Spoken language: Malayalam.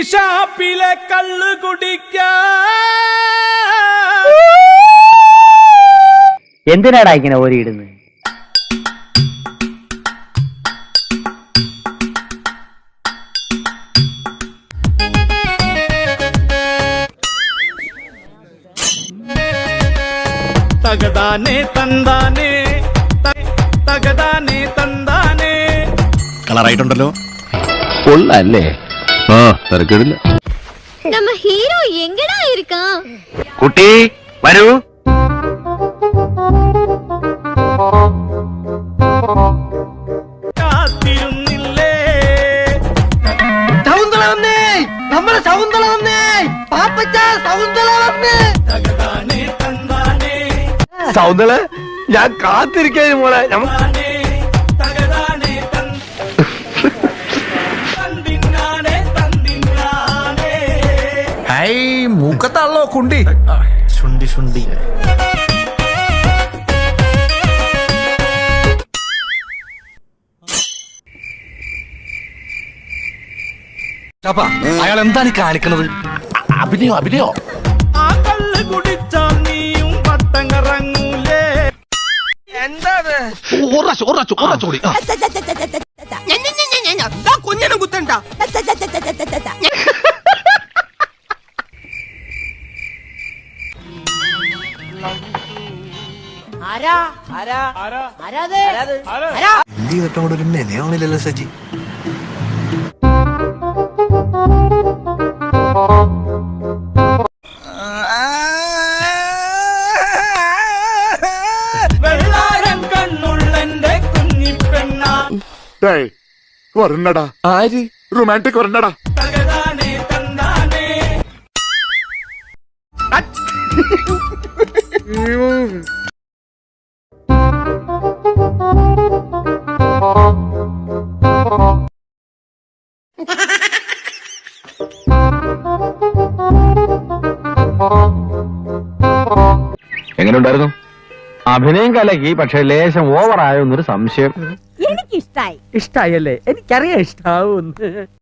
ഷാപ്പിലെ കള്ള് കുടിക്കാ. എന്തിനാടാ ഇങ്ങനെ ഓരിയിടുന്നത്? തകതാനേ തന്താനേ തകതാനേ തന്താനേ. കളറായിട്ടുണ്ടല്ലോ. കൊള്ളല്ലേ? ആ തിരക്കിടില്ല. நம்ம ஹீரோ எங்கடா இருக்கான்? കുട്ടി വരൂ. കാത്തിരുന്നില്ലേ ശകുന്തള വന്നേ, നമ്മുടെ ശകുന്തള വന്നേ, പാപ്പച്ച ശകുന്തള വന്നേ. തകതാനേ തന്താനേ സൗന്ദര്യ ഞാൻ കാത്തിരിക്കാനും മോളെ. തന്താനേ തകതാനേ തന്തിന്നാനേ തന്തിന്നാനേ. ഹൈ മൂക്കത്താണല്ലോ കുണ്ടി. ശുണ്ടി ശുണ്ടി. അയാൾ എന്താണ് കാണിക്കണത്? അഭിനയോ അഭിനയോ. ആ കള്ള് കുടിച്ചാൽ നീയും പട്ടം കറങ്ങൂലേ. കൂടി. കുഞ്ഞിനെ കുത്തണ്ട. ഒരു മെനയാവണില്ലല്ലോ സജി. വെള്ളാരം കണ്ണുള്ളന്റെ കുഞ്ഞിപ്പെണ്ണ. വരണടാ, ആര്? റൊമാൻറ്റിക് വരണടാ. തകതാനേ തന്താനേ എങ്ങനെ ഉണ്ടായിരുന്നു? അഭിനയം കലക്കി, പക്ഷെ ലേശം ഓവറായോ എന്നൊരു സംശയം. എനിക്കിഷ്ടായി. ഇഷ്ടായല്ലേ? എനിക്കറിയാം ഇഷ്ടാവും.